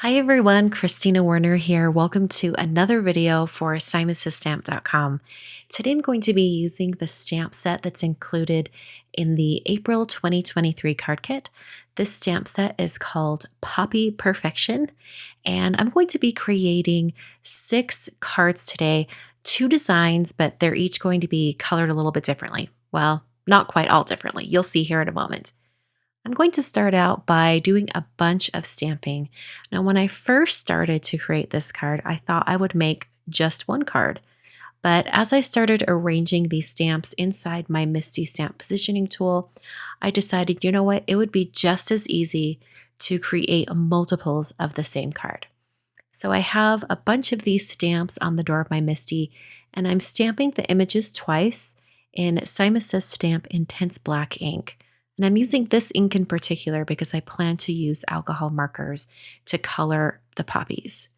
Hi everyone, Kristina Werner here. Welcome to another video for SimonsStamp.com. Today I'm going to be using the stamp set that's included in the April 2023 card kit. This stamp set is called Poppy Perfection, and I'm going to be creating 6 cards today, 2 designs, but they're each going to be colored a little bit differently. Well, not quite all differently. You'll see here in a moment. I'm going to start out by doing a bunch of stamping. Now, when I first started to create this card, I thought I would make just one card. But as I started arranging these stamps inside my MISTI stamp positioning tool, I decided, you know what, it would be just as easy to create multiples of the same card. So I have a bunch of these stamps on the door of my MISTI, and I'm stamping the images twice in Simons Stamp Intense Black ink. And I'm using this ink in particular because I plan to use alcohol markers to color the poppies.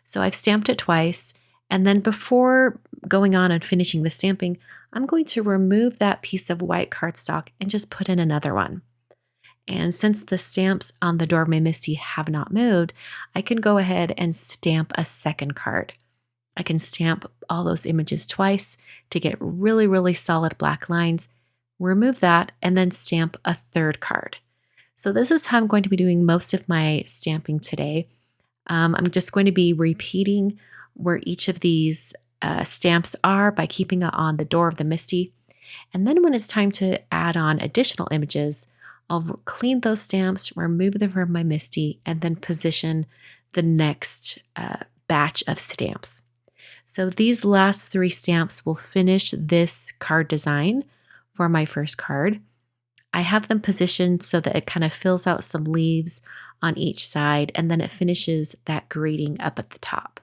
So I've stamped it twice, and then before going on and finishing the stamping, I'm going to remove that piece of white cardstock and just put in another one. And since the stamps on the door of my MISTI have not moved, I can go ahead and stamp a second card. I can stamp all those images twice to get really, really solid black lines, remove that, and then stamp a third card. So this is how I'm going to be doing most of my stamping today. I'm just going to be repeating where each of these stamps are by keeping it on the door of the MISTI. And then when it's time to add on additional images, I'll clean those stamps, remove them from my MISTI, and then position the next batch of stamps. So these last 3 stamps will finish this card design for my first card. I have them positioned so that it kind of fills out some leaves on each side, and then it finishes that grading up at the top.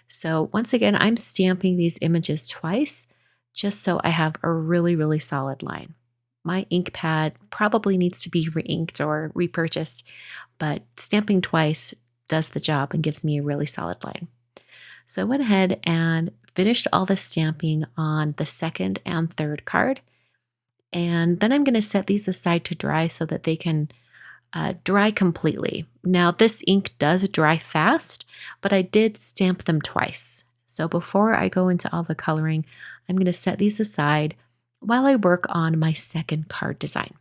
So once again, I'm stamping these images twice just so I have a really, really solid line. My ink pad probably needs to be re-inked or repurchased, but stamping twice does the job and gives me a really solid line. So I went ahead and finished all the stamping on the second and third card. And then I'm going to set these aside to dry so that they can dry completely. Now, this ink does dry fast, but I did stamp them twice. So before I go into all the coloring, I'm going to set these aside while I work on my second card design.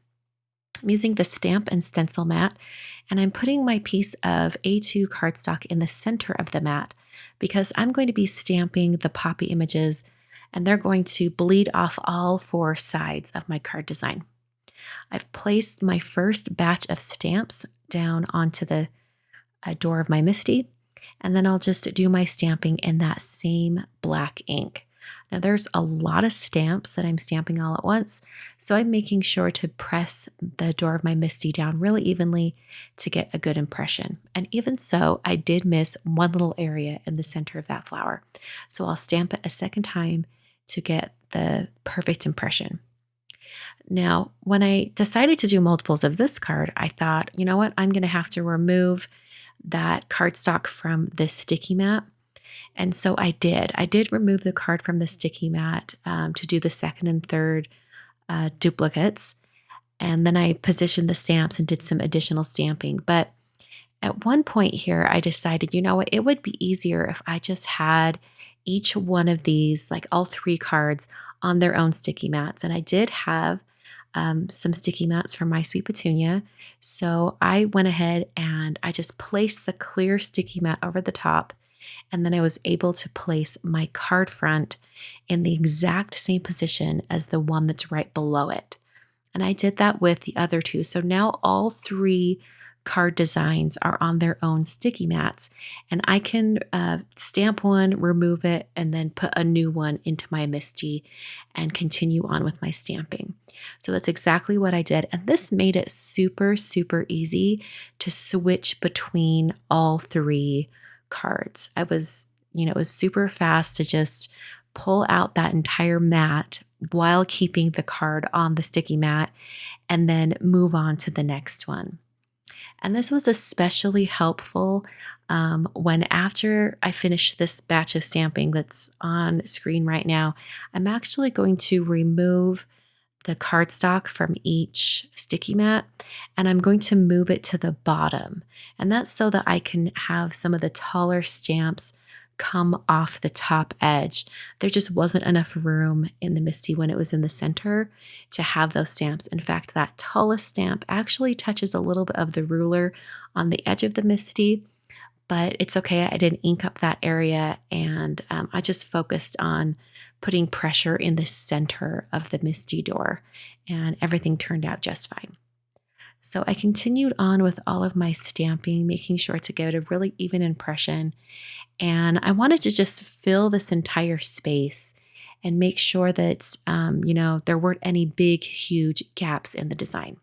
I'm using the stamp and stencil mat, and I'm putting my piece of A2 cardstock in the center of the mat because I'm going to be stamping the poppy images, and they're going to bleed off all 4 sides of my card design. I've placed my first batch of stamps down onto the door of my MISTI, and then I'll just do my stamping in that same black ink. Now there's a lot of stamps that I'm stamping all at once, so I'm making sure to press the door of my MISTI down really evenly to get a good impression. And even so, I did miss one little area in the center of that flower. So I'll stamp it a second time to get the perfect impression. Now, when I decided to do multiples of this card, I thought, you know what, I'm going to have to remove that cardstock from this sticky mat. And so I did. I did remove the card from the sticky mat to do the second and third duplicates. And then I positioned the stamps and did some additional stamping. But at one point here, I decided, you know what, it would be easier if I just had each one of these, like all 3 cards, on their own sticky mats. And I did have some sticky mats from My Sweet Petunia. So I went ahead and I just placed the clear sticky mat over the top. And then I was able to place my card front in the exact same position as the one that's right below it. And I did that with the other 2. So now all 3 card designs are on their own sticky mats, and I can stamp one, remove it, and then put a new one into my MISTI and continue on with my stamping. So that's exactly what I did, and this made it super, super easy to switch between all 3 cards. It was super fast to just pull out that entire mat while keeping the card on the sticky mat and then move on to the next one. And this was especially helpful when after I finish this batch of stamping that's on screen right now, I'm actually going to remove the cardstock from each sticky mat, and I'm going to move it to the bottom. And that's so that I can have some of the taller stamps come off the top edge. There just wasn't enough room in the MISTI when it was in the center to have those stamps. In fact, that tallest stamp actually touches a little bit of the ruler on the edge of the MISTI, but it's okay. I didn't ink up that area, and I just focused on putting pressure in the center of the MISTI door, and everything turned out just fine. So I continued on with all of my stamping, making sure to give it a really even impression. And I wanted to just fill this entire space and make sure that, there weren't any big, huge gaps in the design.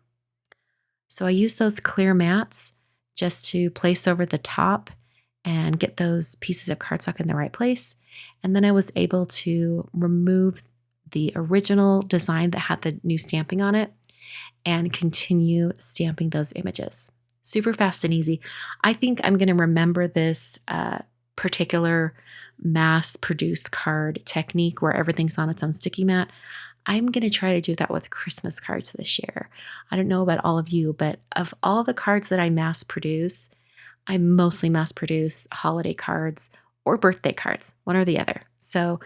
So I used those clear mats just to place over the top and get those pieces of cardstock in the right place. And then I was able to remove the original design that had the new stamping on it and continue stamping those images. Super fast and easy. I think I'm going to remember this particular mass-produced card technique where everything's on its own sticky mat. I'm going to try to do that with Christmas cards this year. I don't know about all of you, but of all the cards that I mass produce, I mostly mass produce holiday cards or birthday cards, one or the other. So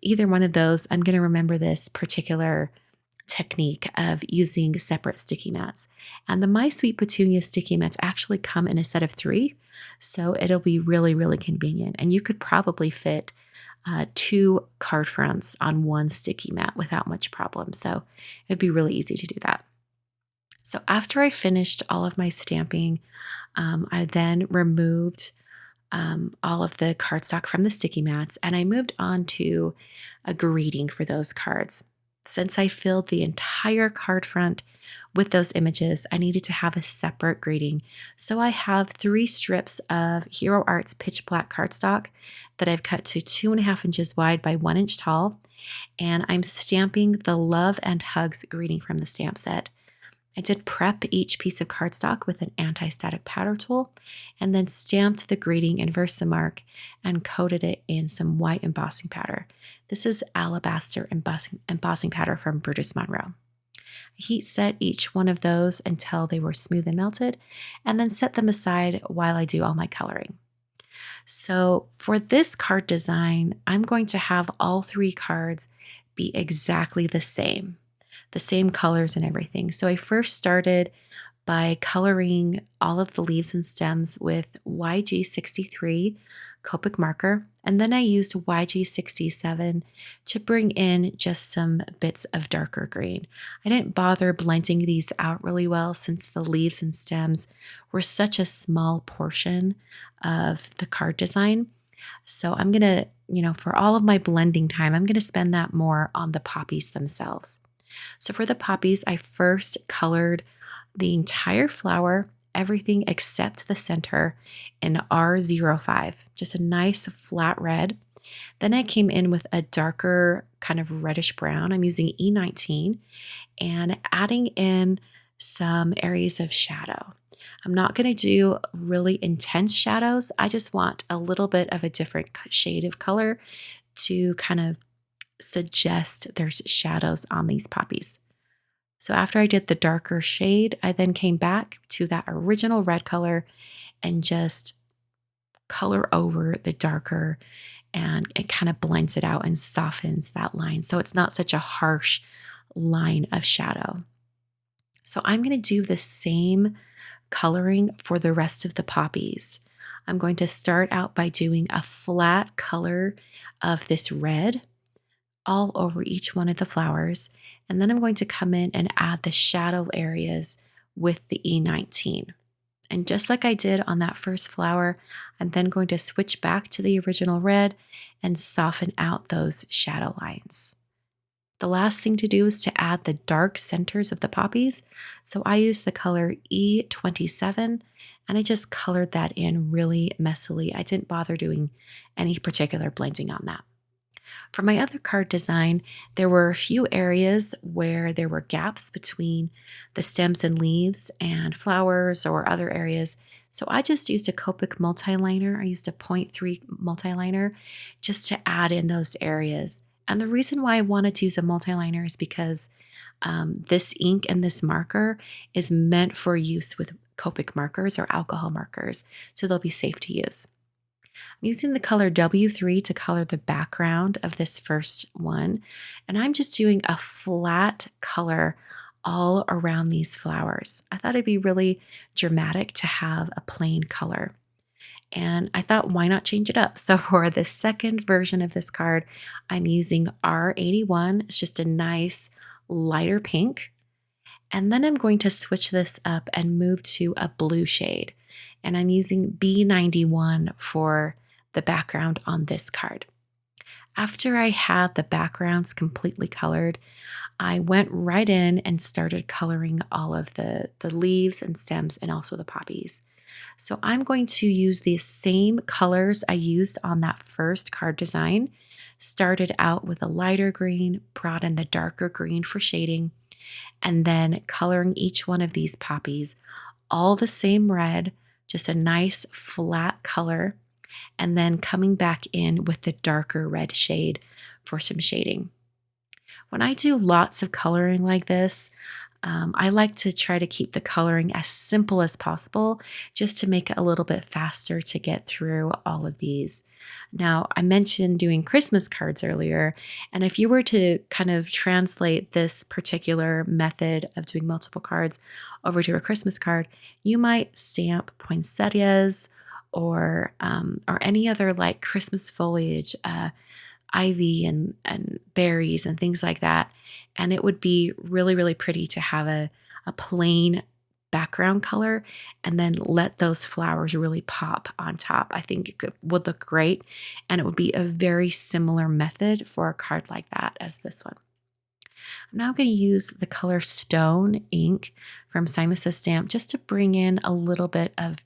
either one of those, I'm going to remember this particular technique of using separate sticky mats. And the My Sweet Petunia sticky mats actually come in a set of 3. So it'll be really, really convenient. And you could probably fit 2 card fronts on one sticky mat without much problem. So it'd be really easy to do that. So after I finished all of my stamping, I then removed all of the cardstock from the sticky mats, and I moved on to a greeting for those cards. Since I filled the entire card front with those images, I needed to have a separate greeting. So I have 3 strips of Hero Arts pitch black cardstock that I've cut to 2.5 inches wide by 1 inch tall, and I'm stamping the Love and Hugs greeting from the stamp set. I did prep each piece of cardstock with an anti-static powder tool and then stamped the greeting in Versamark and coated it in some white embossing powder. This is Alabaster embossing powder from Brutus Monroe. I heat set each one of those until they were smooth and melted, and then set them aside while I do all my coloring. So for this card design, I'm going to have all 3 cards be exactly the same colors and everything. So I first started by coloring all of the leaves and stems with YG63 Copic marker, and then I used YG67 to bring in just some bits of darker green. I didn't bother blending these out really well since the leaves and stems were such a small portion of the card design. So I'm going to, for all of my blending time, I'm going to spend that more on the poppies themselves. So for the poppies, I first colored the entire flower, everything except the center, in R05, just a nice flat red. Then I came in with a darker kind of reddish brown. I'm using E19 and adding in some areas of shadow. I'm not going to do really intense shadows. I just want a little bit of a different shade of color to kind of suggest there's shadows on these poppies. So after I did the darker shade, I then came back to that original red color and just color over the darker, and it kind of blends it out and softens that line. So it's not such a harsh line of shadow. So I'm going to do the same coloring for the rest of the poppies. I'm going to start out by doing a flat color of this red all over each one of the flowers. And then I'm going to come in and add the shadow areas with the E19. And just like I did on that first flower, I'm then going to switch back to the original red and soften out those shadow lines. The last thing to do is to add the dark centers of the poppies. So I used the color E27 and I just colored that in really messily. I didn't bother doing any particular blending on that. For my other card design, there were a few areas where there were gaps between the stems and leaves and flowers or other areas. So I just used a Copic multiliner. I used a 0.3 multiliner just to add in those areas. And the reason why I wanted to use a multiliner is because This ink and this marker is meant for use with Copic markers or alcohol markers, so they'll be safe to use. I'm using the color W3 to color the background of this first one, and I'm just doing a flat color all around these flowers. I thought it'd be really dramatic to have a plain color. And I thought, why not change it up? So for the second version of this card, I'm using R81. It's just a nice lighter pink. And then I'm going to switch this up and move to a blue shade. And I'm using B91 for the background on this card. After I had the backgrounds completely colored, I went right in and started coloring all of the leaves and stems and also the poppies. So I'm going to use the same colors I used on that first card design. Started out with a lighter green, brought in the darker green for shading, and then coloring each one of these poppies, all the same red, just a nice flat color, and then coming back in with the darker red shade for some shading. When I do lots of coloring like this, I like to try to keep the coloring as simple as possible, just to make it a little bit faster to get through all of these. Now, I mentioned doing Christmas cards earlier, and if you were to kind of translate this particular method of doing multiple cards over to a Christmas card, you might stamp poinsettias or any other like Christmas foliage, ivy and berries and things like that. And it would be really, really pretty to have a plain background color and then let those flowers really pop on top. I think it would look great, and it would be a very similar method for a card like that as this one. I'm now going to use the color Stone ink from Simon Says Stamp just to bring in a little bit of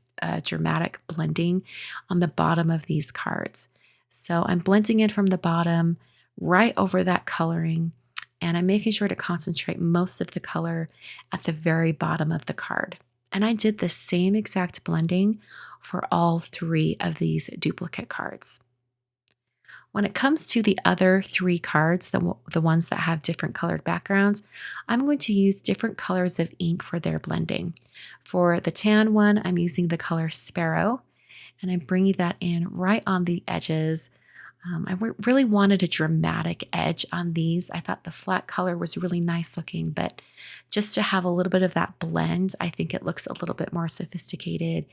dramatic blending on the bottom of these cards. So I'm blending in from the bottom right over that coloring, and I'm making sure to concentrate most of the color at the very bottom of the card. And I did the same exact blending for all three of these duplicate cards. When it comes to the other three cards, the ones that have different colored backgrounds, I'm going to use different colors of ink for their blending. For the tan one, I'm using the color Sparrow, and I'm bringing that in right on the edges. I really wanted a dramatic edge on these. I thought the flat color was really nice looking, but just to have a little bit of that blend, I think it looks a little bit more sophisticated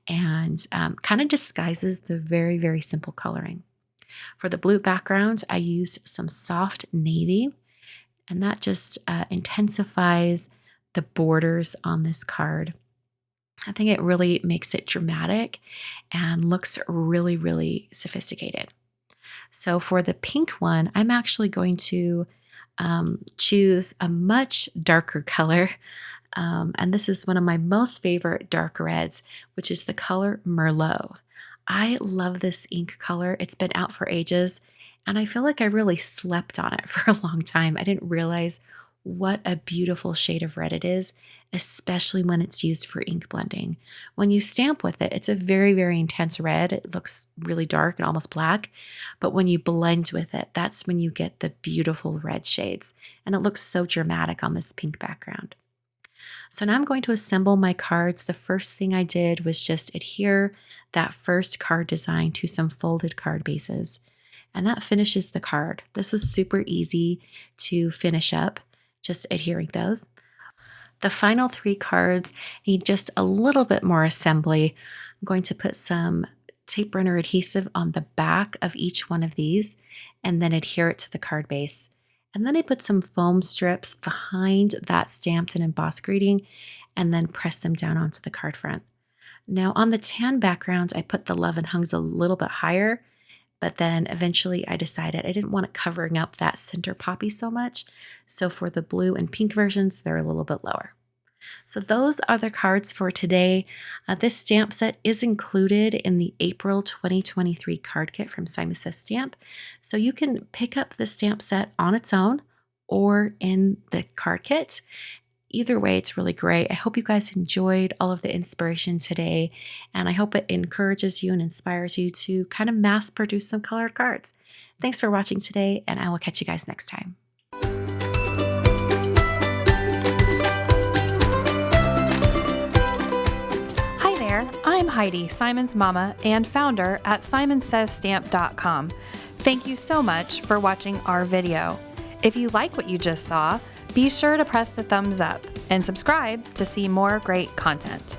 and kind of disguises the very, very simple coloring. For the blue background, I used some soft navy, and that just intensifies the borders on this card. I think it really makes it dramatic and looks really, really sophisticated. So for the pink one, I'm actually going to choose a much darker color. And this is one of my most favorite dark reds, which is the color Merlot. I love this ink color. It's been out for ages, and I feel like I really slept on it for a long time. I didn't realize what a beautiful shade of red it is, especially when it's used for ink blending. When you stamp with it, it's a very, very intense red. It looks really dark and almost black, but when you blend with it, that's when you get the beautiful red shades, and it looks so dramatic on this pink background. So now I'm going to assemble my cards. The first thing I did was just adhere that first card design to some folded card bases, and that finishes the card. This was super easy to finish up, just adhering those. The final three cards need just a little bit more assembly. I'm going to put some tape runner adhesive on the back of each one of these and then adhere it to the card base. And then I put some foam strips behind that stamped and embossed greeting and then press them down onto the card front. Now on the tan background, I put the love and hugs a little bit higher, but then eventually I decided I didn't want it covering up that center poppy so much. So for the blue and pink versions, they're a little bit lower. So those are the cards for today. This stamp set is included in the April 2023 card kit from Simon Says Stamp. So you can pick up the stamp set on its own or in the card kit. Either way, it's really great. I hope you guys enjoyed all of the inspiration today, and I hope it encourages you and inspires you to kind of mass produce some colored cards. Thanks for watching today, and I will catch you guys next time. Heidi, Simon's mama and founder at simonsaysstamp.com. Thank you so much for watching our video. If you like what you just saw, be sure to press the thumbs up and subscribe to see more great content.